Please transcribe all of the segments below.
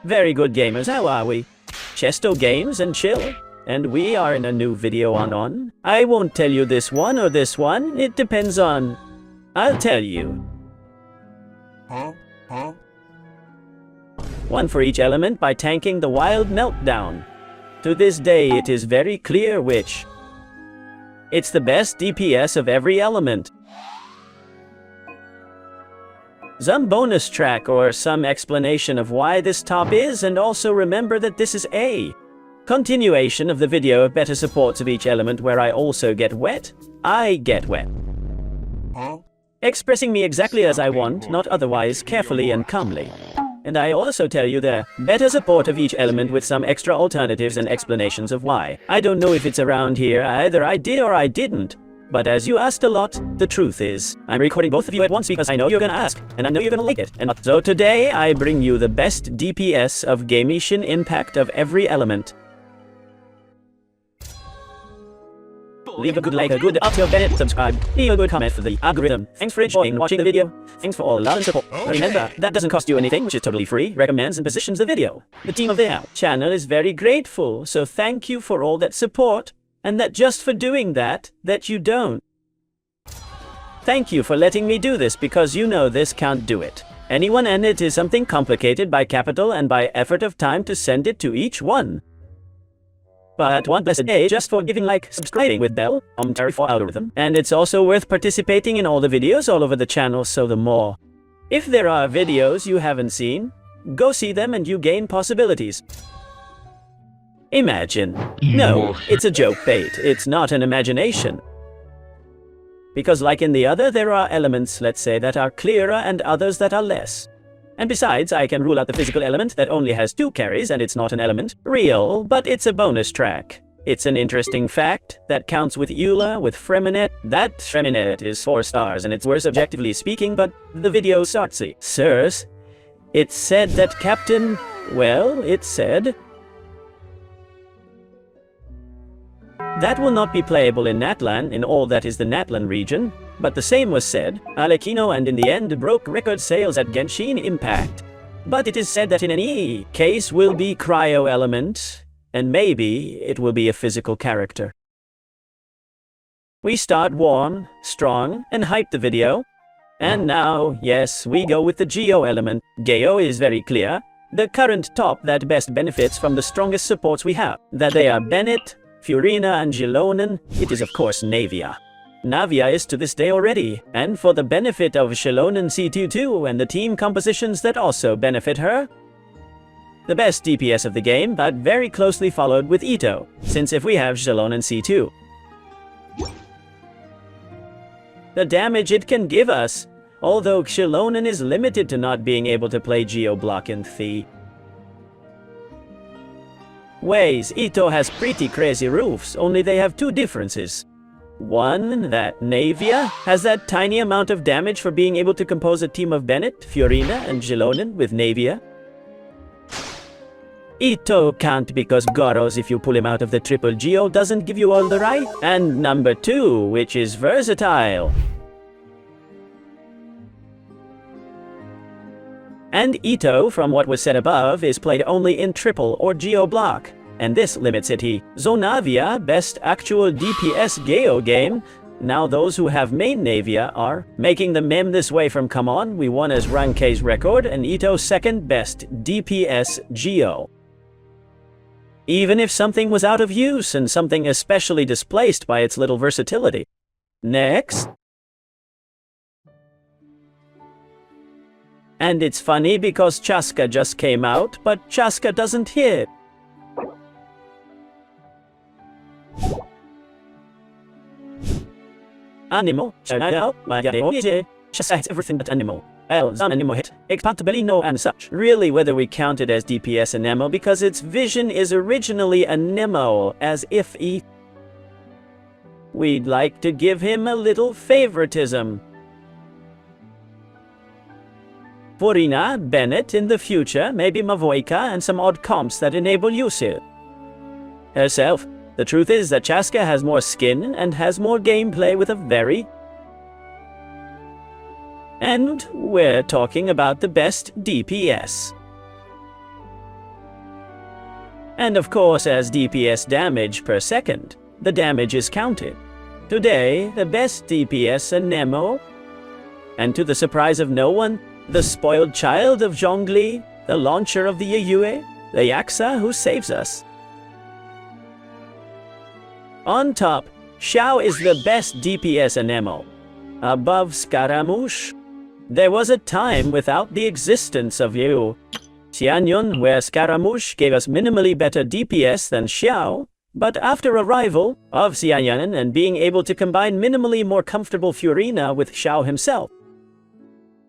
Very good gamers, how are we? Chesto Games and Chill, and we are in a new video on. I won't tell you this one or this one, it depends on... I'll tell you. One for each element by tanking the Wild Meltdown. To this day it is very clear which. It's the best DPS of every element. Some bonus track or some explanation of why this top is, and also remember that this is a continuation of the video of better supports of each element where I also get wet. I get wet. Expressing me exactly as I want, not otherwise, carefully and calmly. And I also tell you the better support of each element with some extra alternatives and explanations of why. I don't know if it's around here, either I did or I didn't. But as you asked a lot, the truth is, I'm recording both of you at once because I know you're gonna ask, and I know you're gonna like it. And so today, I bring you the best DPS of Genshin impact of every element. Leave a good like, a good up to Bennett, subscribe, leave a good comment for the algorithm. Thanks for enjoying watching the video. Thanks for all the love and support. Remember, that doesn't cost you anything, which is totally free, recommends and positions the video. The team of the channel is very grateful, so thank you for all that support. And that just for doing that you don't. Thank you for letting me do this because you know this can't do it. Anyone, and it is something complicated by capital and by effort of time to send it to each one. But one blessed day just for giving like, subscribing with bell, commentary for algorithm. And it's also worth participating in all the videos all over the channel, so the more. If there are videos you haven't seen, go see them and you gain possibilities. Imagine. No, it's a joke bait. It's not an imagination. Because like in the other, there are elements, let's say, that are clearer and others that are less. And besides, I can rule out the physical element that only has 2 carries and it's not an element. Real, but it's a bonus track. It's an interesting fact that counts with Eula, with Freminet. That Freminet is 4 stars and it's worse objectively speaking, but the video starts. Sirs, it said that Captain... Well, it said... That will not be playable in NATLAN, in all that is the NATLAN region, but the same was said, Alekino, and in the end broke record sales at Genshin Impact. But it is said that in any case will be cryo element, and maybe it will be a physical character. We start warm, strong, and hype the video. And now, yes, we go with the Geo element. Geo is very clear, the current top that best benefits from the strongest supports we have, that they are Bennett, Furina and Xilonen. It is of course Navia. Navia is to this day already, and for the benefit of Xilonen C22 and the team compositions that also benefit her. The best DPS of the game, but very closely followed with Ito, since if we have Xilonen C2. The damage it can give us, although Xilonen is limited to not being able to play Geo Block in Thi. Ways, Ito has pretty crazy roofs, only they have 2 differences. One, that Navia has that tiny amount of damage for being able to compose a team of Bennett, Furina, and Xilonen with Navia. Ito can't because Goros, if you pull him out of the triple Geo, doesn't give you all the right. And number 2, which is versatile. And Ito, from what was said above, is played only in triple or Geo Block, and this limits it. Zonavia, best actual DPS Geo game. Now those who have main Navia are making the meme this way from come on, we won as Rankei's record, and Ito's second best DPS Geo. Even if something was out of use and something especially displaced by its little versatility. Next. And it's funny because Chaska just came out, but Chaska doesn't hit. Animal, Chaska hits everything but animal. Some animal hit, expectably no and such. Really, whether we count it as DPS and Nemo, because its vision is originally a Nemo, as if we'd like to give him a little favoritism. Furina, Bennett in the future, maybe Mavoika, and some odd comps that enable usage. Herself, the truth is that Chaska has more skin and has more gameplay with a very... And we're talking about the best DPS. And of course, as DPS damage per second, the damage is counted. Today, the best DPS are Nemo, and to the surprise of no one, the spoiled child of Zhongli, the launcher of the Yue, the Yaksa who saves us. On top, Xiao is the best DPS Nemo. Above Scaramouche, there was a time without the existence of Yu Xianyun where Scaramouche gave us minimally better DPS than Xiao, but after arrival of Xianyun and being able to combine minimally more comfortable Furina with Xiao himself.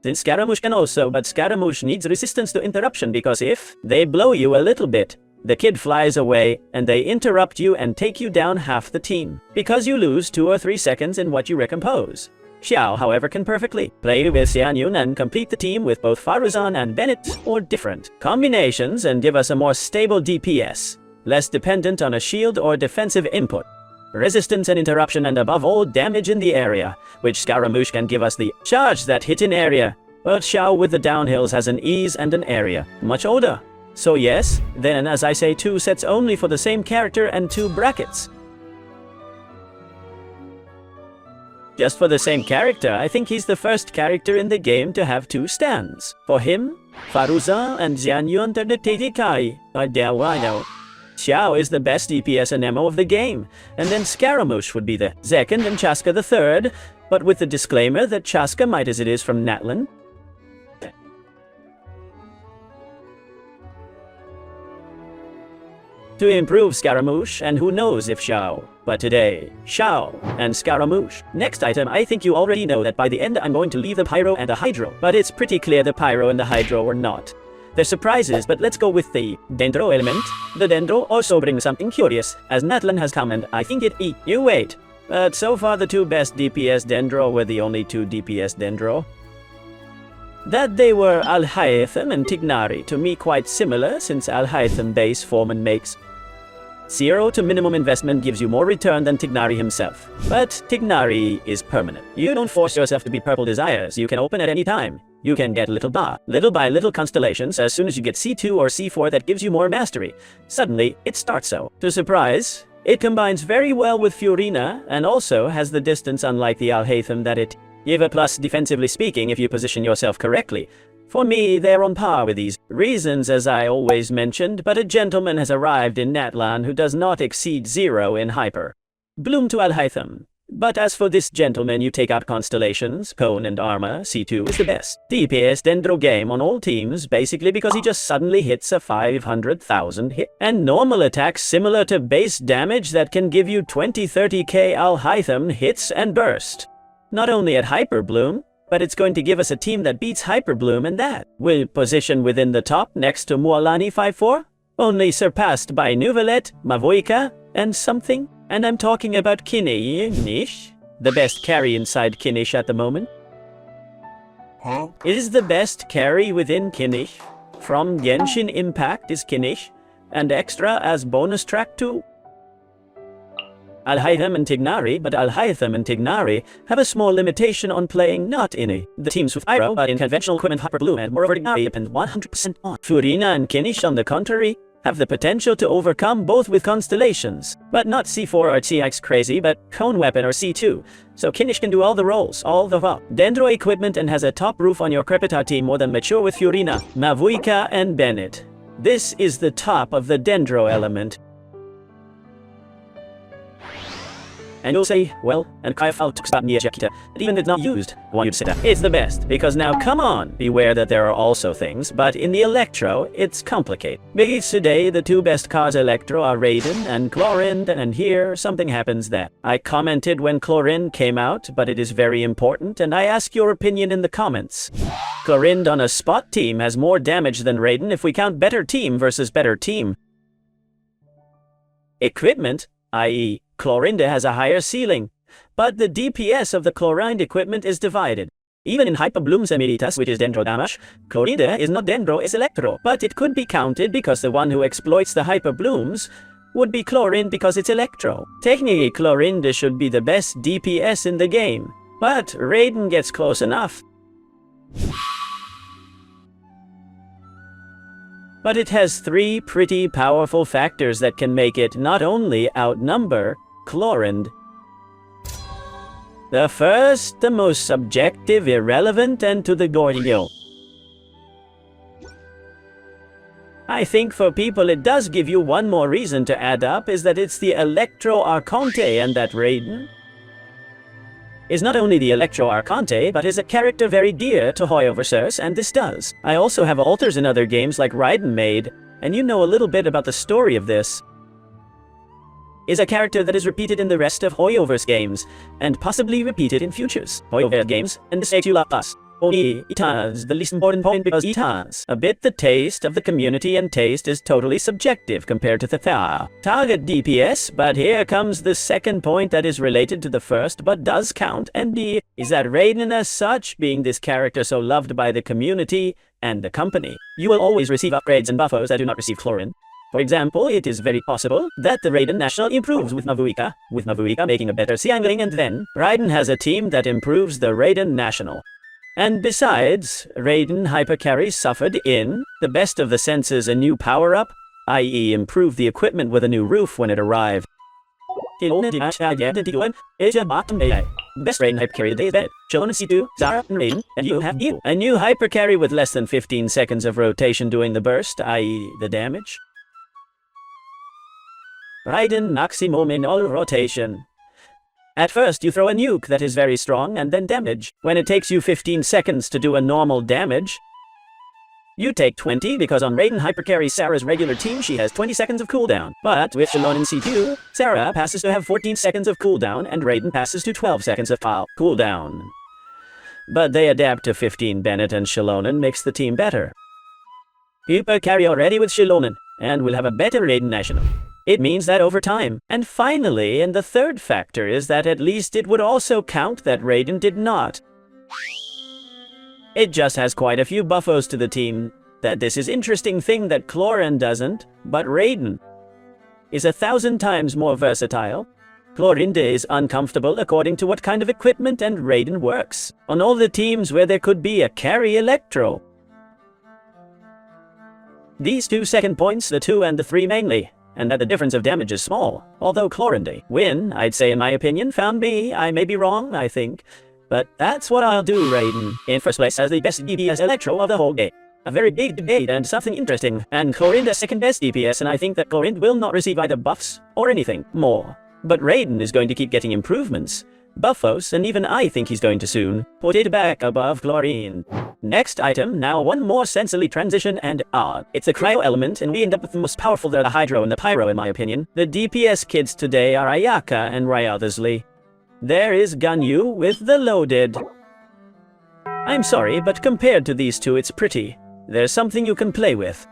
Since Scaramouche can also, but Scaramouche needs resistance to interruption because if they blow you a little bit, the kid flies away and they interrupt you and take you down half the team, because you lose 2 or 3 seconds in what you recompose. Xiao, however, can perfectly play with Xianyun and complete the team with both Faruzan and Bennett or different combinations and give us a more stable DPS, less dependent on a shield or defensive input. Resistance and interruption and above all damage in the area, which Scaramouche can give us the charge that hit in area, but Xiao with the downhills has an ease and an area much older. So yes, then as I say 2 sets only for the same character and 2 brackets. Just for the same character, I think he's the first character in the game to have 2 stands. For him, Faruzan and Xianyun Terdetetikai are Delwino. Xiao is the best DPS and MO of the game, and then Scaramouche would be the second and Chaska the third, but with the disclaimer that Chaska might as it is from NATLAN. To improve Scaramouche, and who knows if Xiao. But today, Xiao and Scaramouche. Next item, I think you already know that by the end I'm going to leave the Pyro and the Hydro, but it's pretty clear the Pyro and the Hydro are not. They're surprises, but let's go with the Dendro element. The Dendro also brings something curious, as NATLAN has come and I think you wait. But so far the 2 best DPS Dendro were the only 2 DPS Dendro. That they were Alhaitham and Tignari, to me quite similar, since Alhaitham base Foreman makes 0 to minimum investment gives you more return than Tignari himself. But Tignari is permanent. You don't force yourself to be purple desires, you can open at any time. You can get little by little constellations as soon as you get C2 or C4 that gives you more mastery. Suddenly, it starts so. To surprise, it combines very well with Furina and also has the distance unlike the Alhaitham that it give a plus defensively speaking if you position yourself correctly. For me, they're on par with these reasons as I always mentioned, but a gentleman has arrived in NATLAN who does not exceed 0 in hyper. Bloom to Alhaitham. But as for this gentleman, you take out constellations, cone and armor, C2 is the best DPS Dendro game on all teams, basically because he just suddenly hits a 500,000 hit. And normal attacks similar to base damage that can give you 20-30k Alhaitham hits and burst. Not only at Hyper Bloom, but it's going to give us a team that beats Hyper Bloom, and that will position within the top next to Mualani 5-4, only surpassed by Nuvelet, Mavoika, and something. And I'm talking about Kinish, the best carry inside Kinish at the moment. Huh? Is the best carry within Kinish. From Genshin Impact is Kinish, and extra as bonus track too. Alhaitham and Tignari, but Alhaitham and Tignari have a small limitation on playing not in the teams with Pyro, but in conventional equipment Hyper Bloom, and moreover Tignari depend 100% on. Furina and Kinish, on the contrary, have the potential to overcome both with constellations, but not C4 or CX crazy, but cone weapon or C2. So Kinish can do all the roles, all the Dendro equipment, and has a top roof on your Krepitar team more than mature with Furina, Mavuika, and Bennett. This is the top of the Dendro element. And you'll say, well, and Kaifal took stop near Jakita, but even if not used, I want you to say that it's the best, because now come on, beware that there are also things, but in the Electro, it's complicated. Because today, the 2 best cards Electro are Raiden and Chlorind, and here, something happens that I commented when Chlorind came out, but it is very important, and I ask your opinion in the comments. Chlorind on a spot team has more damage than Raiden if we count better team versus better team. Equipment, i.e., Clorinda has a higher ceiling, but the DPS of the Chlorinde equipment is divided. Even in Hyper Bloom's Emeritus, which is Dendro Damage, Clorinda is not Dendro, it's Electro, but it could be counted because the one who exploits the Hyper Blooms would be Chlorinde because it's Electro. Technically, Clorinda should be the best DPS in the game, but Raiden gets close enough. but it has three pretty powerful factors that can make it not only outnumber Chlorind. The first, the most subjective, irrelevant, and to the Gordio. I think for people it does give you one more reason to add up, is that it's the Electro Archonte, and that Raiden is not only the Electro Archonte, but is a character very dear to Hoyoverse, and this does. I also have alters in other games like Raiden made, and you know a little bit about the story of this. Is a character that is repeated in the rest of Hoyoverse games, and possibly repeated in futures Hoyoverse games, and this makes you love us. Only it has the least important point because it has a bit the taste of the community, and taste is totally subjective compared to the target DPS, but here comes the second point that is related to the first but does count, and is that Raiden as such, being this character so loved by the community and the company, you will always receive upgrades and buffos that do not receive Chlorind. For example, it is very possible that the Raiden National improves with Mavuika making a better Xiangling, and then Raiden has a team that improves the Raiden National. And besides, Raiden Hypercarry suffered in the best of the senses a new power-up, i.e. improved the equipment with a new roof when it arrived. Best Raiden Hypercarry today is bed. Chillona C2, Zara, and Raiden, and you have you. A new Hypercarry with less than 15 seconds of rotation doing the burst, i.e. the damage. Raiden Maximum in all rotation. At first you throw a nuke that is very strong and then damage. When it takes you 15 seconds to do a normal damage, you take 20 because on Raiden Hypercarry Sarah's regular team she has 20 seconds of cooldown. But with Shalon in C2, Sarah passes to have 14 seconds of cooldown and Raiden passes to 12 seconds of cooldown. But they adapt to 15. Bennett and Shalonen makes the team better. Hypercarry already with Shalonen, and will have a better Raiden National. It means that over time. And finally, and the third factor is that at least it would also count that Raiden did not. It just has quite a few buffos to the team. That this is interesting thing that Chlorind doesn't, but Raiden is 1,000 times more versatile. Chlorind is uncomfortable according to what kind of equipment, and Raiden works on all the teams where there could be a carry Electro. These 2 second points, the 2 and the 3 mainly. And that the difference of damage is small, although Chlorind win, I'd say in my opinion, found me. I may be wrong, I think, but that's what I'll do, Raiden. In first place as the best DPS Electro of the whole game. A very big debate and something interesting, and Chlorind as second best DPS, and I think that Chlorind will not receive either buffs or anything more. But Raiden is going to keep getting improvements, buffos, and even I think he's going to soon put it back above Chlorind. Next item, now one more sensibly transition, and it's the cryo element, and we end up with the most powerful, the hydro and the pyro in my opinion. The DPS kids today are Ayaka and Ryothersly. There is Ganyu with the loaded. I'm sorry, but compared to these two it's pretty. There's something you can play with.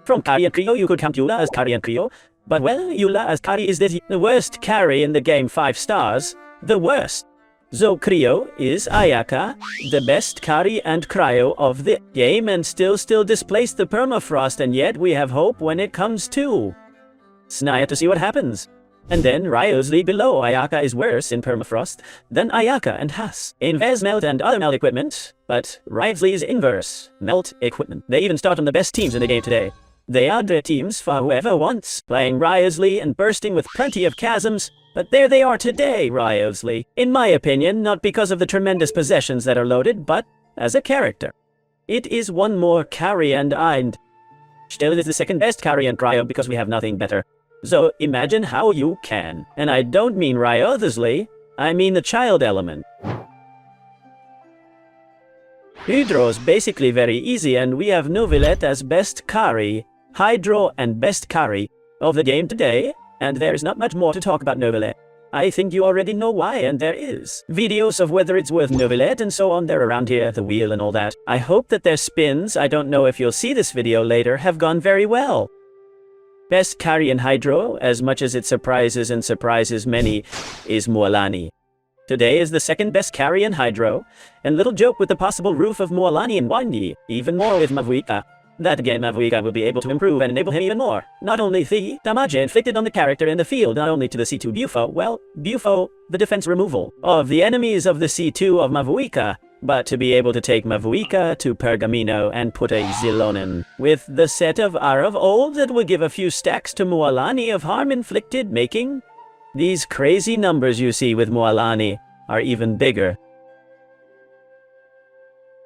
From Kari and Cryo you could count Eula as Kari and Cryo, but well, Eula as Kari is the worst carry in the game, 5 stars. The worst. So Cryo is Ayaka, the best Kari and Cryo of the game, and still displaced the permafrost, and yet we have hope when it comes to Snaya to see what happens. And then Ryothersly below. Ayaka is worse in permafrost than Ayaka and Has in Vez melt and other melt equipment, but Ryothersly is inverse melt equipment. They even start on the best teams in the game today. They are the teams for whoever wants, playing Ryothersly and bursting with plenty of chasms. But there they are today, Ryothersly. In my opinion, not because of the tremendous possessions that are loaded, but as a character. It is one more carry, and Eind. Still, it is the second best carry and Cryo because we have nothing better. So imagine how you can. And I don't mean Ryothersly, I mean the child element. Hydro is basically very easy, and we have Novelet as best carry, Hydro and best carry of the game today. And there is not much more to talk about Novelet. I think you already know why, and there is videos of whether it's worth Novelet and so on. They're around here, the wheel and all that. I hope that their spins, I don't know if you'll see this video later, have gone very well. Best carry in Hydro, as much as it surprises and surprises many, is Mualani. Today is the second best carry in Hydro, and little joke with the possible roof of Mualani and Wandi, even more with Mavuika. That again, Mavuika will be able to improve and enable him even more. Not only the damage inflicted on the character in the field, not only to the C2 Bufo, well, Bufo, the defense removal of the enemies of the C2 of Mavuika, But to be able to take Mavuika to Pergamino and put a Zilonen with the set of R of old that would give a few stacks to Mualani of harm inflicted, making these crazy numbers you see with Mualani are even bigger.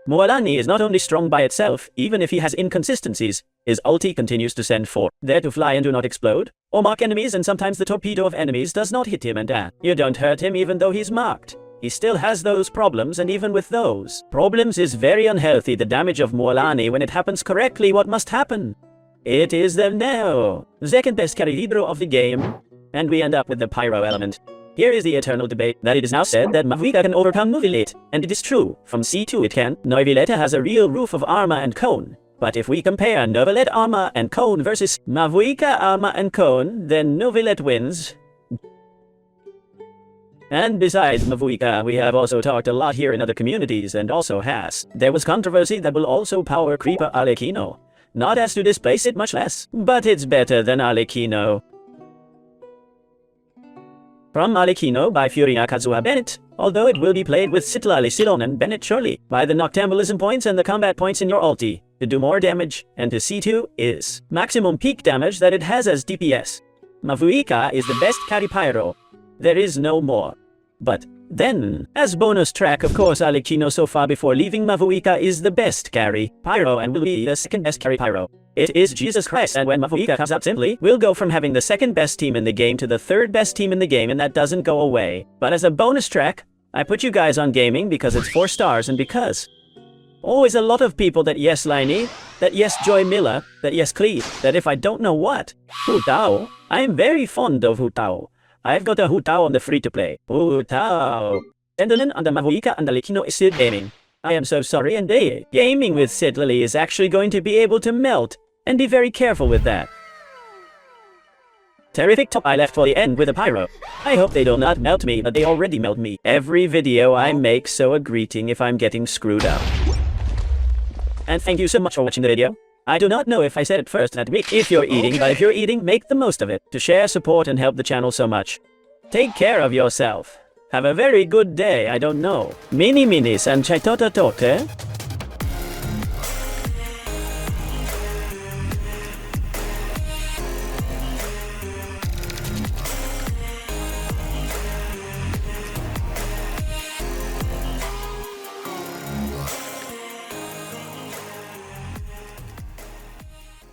Mualani is not only strong by itself, even if he has inconsistencies. His ulti continues to send 4 there to fly and do not explode, or mark enemies, and sometimes the torpedo of enemies does not hit him, and you don't hurt him even though he's marked. He still has those problems, and even with those problems is very unhealthy. The damage of Mualani, when it happens correctly, what must happen? It is the now second best carry hero of the game, and we end up with the pyro element. Here is the eternal debate that it is now said that Mavuika can overcome Novilete, and it is true. From C2 it can. Novilete has a real roof of armor and cone. But if we compare Novilete armor and cone versus Mavuika armor and cone, then Novilete wins. And besides Mavuika, we have also talked a lot here in other communities, and also has. There was controversy that will also power Creeper Arlecchino. Not as to displace it, much less. But it's better than Arlecchino. From Arlecchino by Furia Kazuha Bennett, although it will be played with Citlali Silonen Bennett surely, by the noctambulism points and the combat points in your ulti, to do more damage, and to C2 is maximum peak damage that it has as DPS. Mavuika is the best carry pyro. There is no more. But then, as bonus track, of course, Arlecchino so far before leaving Mavuika is the best carry pyro and will be the second best carry pyro. It is Jesus Christ, and when Mavuika comes out simply, we'll go from having the second best team in the game to the third best team in the game, and that doesn't go away. But as a bonus track, I put you guys on gaming because it's 4 stars and because always a lot of people that yes Liney, that yes Joy Miller, that yes Cleve, that if I don't know what, Hu Tao, I am very fond of Hu Tao. I've got a Hu Tao on the free-to-play. Hu Tao. Sendolin and the Mavuika and Arlecchino is Sid Gaming. I am so sorry, and gaming with Sid Lily is actually going to be able to melt, and be very careful with that. Terrific top I left for the end with a pyro. I hope they do not melt me, but they already melt me. Every video I make, so a greeting if I'm getting screwed up. And thank you so much for watching the video. I do not know if I said it first that week. If you're eating, but if you're eating, make the most of it. To share, support, and help the channel so much. Take care of yourself. Have a very good day, I don't know. Mini san chaitota tote.